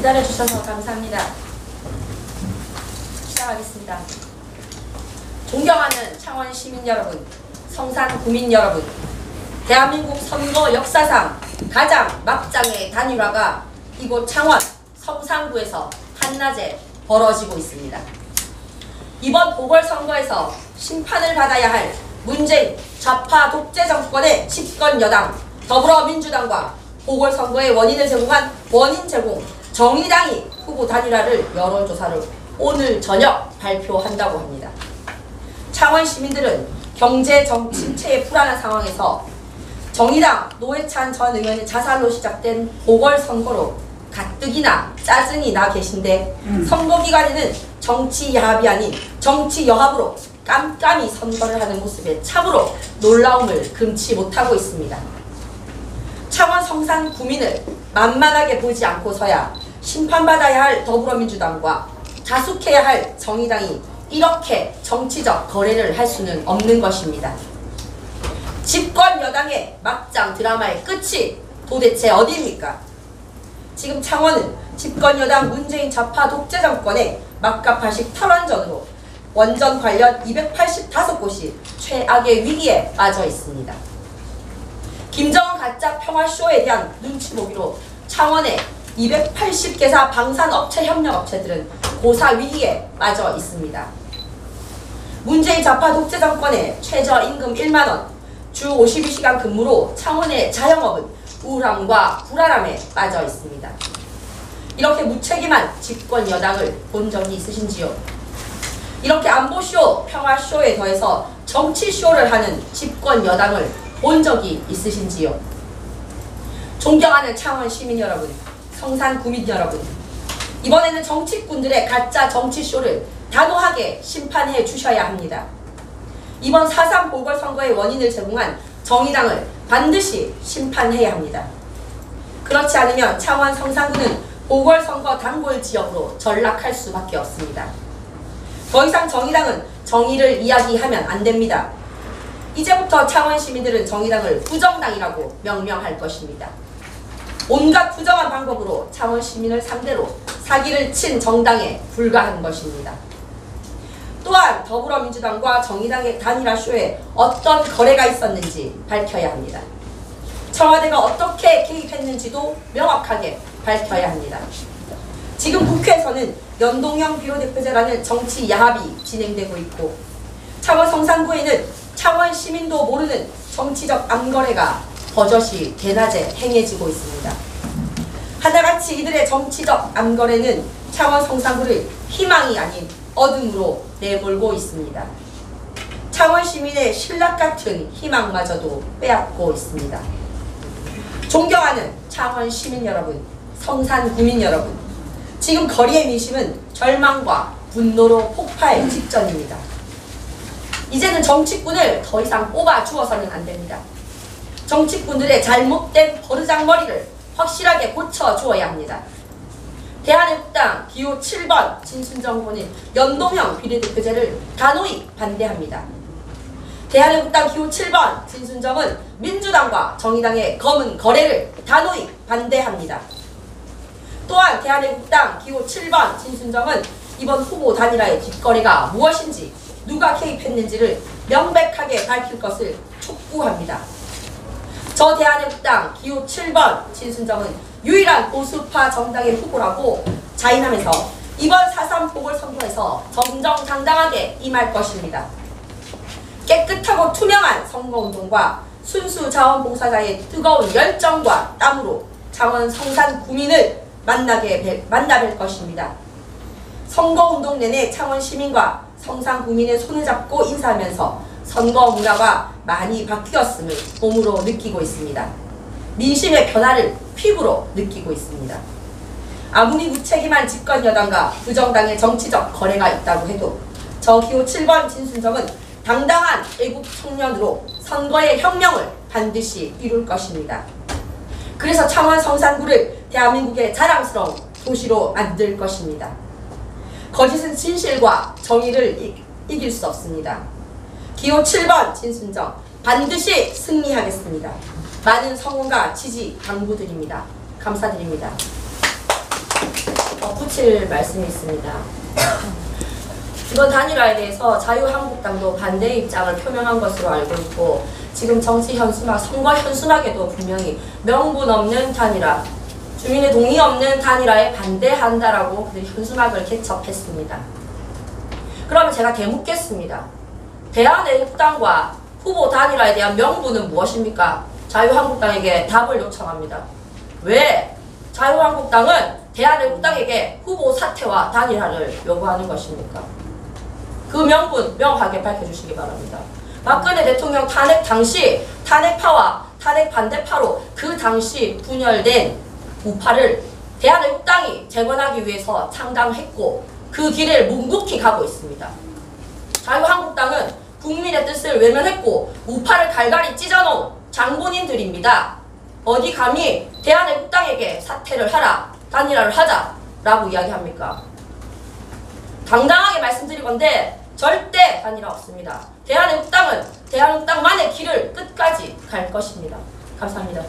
기다려주셔서 감사합니다. 시작하겠습니다. 존경하는 창원 시민 여러분, 성산 구민 여러분, 대한민국 선거 역사상 가장 막장의 단일화가 이곳 창원 성산구에서 한낮에 벌어지고 있습니다. 이번 보궐선거에서 심판을 받아야 할 문재인 좌파 독재 정권의 집권 여당 더불어민주당과 보궐선거의 원인을 제공한 원인 제공 정의당이 후보 단일화를 여론조사를 오늘 저녁 발표한다고 합니다. 창원 시민들은 경제 침체의 불안한 상황에서 정의당 노회찬 전 의원의 자살로 시작된 보궐선거로 가뜩이나 짜증이 나 계신데 선거 기간에는 정치 야합이 아닌 정치 여합으로 깜깜이 선거를 하는 모습에 참으로 놀라움을 금치 못하고 있습니다. 창원 성산 구민을 만만하게 보지 않고서야 심판받아야 할 더불어민주당과 자숙해야 할 정의당이 이렇게 정치적 거래를 할 수는 없는 것입니다. 집권 여당의 막장 드라마의 끝이 도대체 어디입니까? 지금 창원은 집권 여당 문재인 좌파 독재 정권의 막가파식 탈원전으로 원전 관련 285곳이 최악의 위기에 빠져 있습니다. 김정은 가짜 평화쇼에 대한 눈치 보기로 창원의 280개사 방산업체 협력업체들은 고사 위기에 빠져 있습니다. 문재인 좌파 독재 정권의 최저임금 1만원, 주 52시간 근무로 창원의 자영업은 우울함과 불안함에 빠져 있습니다. 이렇게 무책임한 집권 여당을 본 적이 있으신지요? 이렇게 안보쇼, 평화쇼에 더해서 정치쇼를 하는 집권 여당을 본 적이 있으신지요? 존경하는 창원 시민 여러분, 성산 구민 여러분, 이번에는 정치꾼들의 가짜 정치쇼를 단호하게 심판해 주셔야 합니다. 이번 4.3 보궐선거의 원인을 제공한 정의당을 반드시 심판해야 합니다. 그렇지 않으면 창원 성산구는 보궐선거 단골 지역으로 전락할 수밖에 없습니다. 더 이상 정의당은 정의를 이야기하면 안 됩니다. 이제부터 창원 시민들은 정의당을 부정당이라고 명명할 것입니다. 온갖 부정한 방법으로 창원 시민을 상대로 사기를 친 정당에 불과한 것입니다. 또한 더불어민주당과 정의당의 단일화 쇼에 어떤 거래가 있었는지 밝혀야 합니다. 청와대가 어떻게 개입했는지도 명확하게 밝혀야 합니다. 지금 국회에서는 연동형 비례대표제라는 정치 야합이 진행되고 있고 창원 성산구에는 창원 시민도 모르는 정치적 암거래가 버젓이 대낮에 행해지고 있습니다. 하나같이 이들의 정치적 암거래는 창원 성산구를 희망이 아닌 어둠으로 내몰고 있습니다. 창원 시민의 신락 같은 희망마저도 빼앗고 있습니다. 존경하는 창원 시민 여러분, 성산 구민 여러분, 지금 거리의 민심은 절망과 분노로 폭발 직전입니다. 이제는 정치꾼을 더 이상 뽑아주어서는 안 됩니다. 정치꾼들의 잘못된 버르장머리를 확실하게 고쳐주어야 합니다. 대한민국당 기호 7번 진순정 후보는 연동형 비례대표제를 단호히 반대합니다. 대한민국당 기호 7번 진순정은 민주당과 정의당의 검은 거래를 단호히 반대합니다. 또한 대한민국당 기호 7번 진순정은 이번 후보 단일화의 뒷거래가 무엇인지 누가 개입했는지를 명백하게 밝힐 것을 촉구합니다. 저 대한민국당 기호 7번 진순정은 유일한 보수파 정당의 후보라고 자인하면서 이번 4.3 보궐선거에서 정정당당하게 임할 것입니다. 깨끗하고 투명한 선거운동과 순수 자원봉사자의 뜨거운 열정과 땀으로 창원 성산 구민을 만나 뵐 것입니다. 선거운동 내내 창원 시민과 성산 구민의 손을 잡고 인사하면서 선거 문화가 많이 바뀌었음을 몸으로 느끼고 있습니다. 민심의 변화를 피부로 느끼고 있습니다. 아무리 무책임한 집권 여당과 부정당의 정치적 거래가 있다고 해도 저 기호 7번 진순정은 당당한 애국 청년으로 선거의 혁명을 반드시 이룰 것입니다. 그래서 창원 성산구를 대한민국의 자랑스러운 도시로 만들 것입니다. 거짓은 진실과 정의를 이길 수 없습니다. 기호 7번 진순정 반드시 승리하겠습니다. 많은 성원과 지지 당부드립니다. 감사드립니다. 덧붙일 말씀이 있습니다. 이번 단일화에 대해서 자유한국당도 반대 입장을 표명한 것으로 알고 있고 지금 정치 현수막, 선거 현수막에도 분명히 명분 없는 단일화, 주민의 동의 없는 단일화에 반대한다라고 그들이 현수막을 개첩했습니다. 그러면 제가 되묻겠습니다. 대한애국당과 후보 단일화에 대한 명분은 무엇입니까? 자유한국당에게 답을 요청합니다. 왜 자유한국당은 대한애국당에게 후보 사퇴와 단일화를 요구하는 것입니까? 그 명분 명확하게 밝혀주시기 바랍니다. 박근혜 대통령 탄핵 당시 탄핵파와 탄핵 반대파로 그 당시 분열된 우파를 대한애국당이 재건하기 위해서 창당했고 그 길을 묵묵히 가고 있습니다. 자유한국당은 국민의 뜻을 외면했고 우파를 갈갈이 찢어놓은 장본인들입니다. 어디 감히 대한애국당에게 사퇴를 하라, 단일화를 하자라고 이야기합니까? 당당하게 말씀드리건대 절대 단일화 없습니다. 대한애국당은 대한애국당만의 길을 끝까지 갈 것입니다. 감사합니다.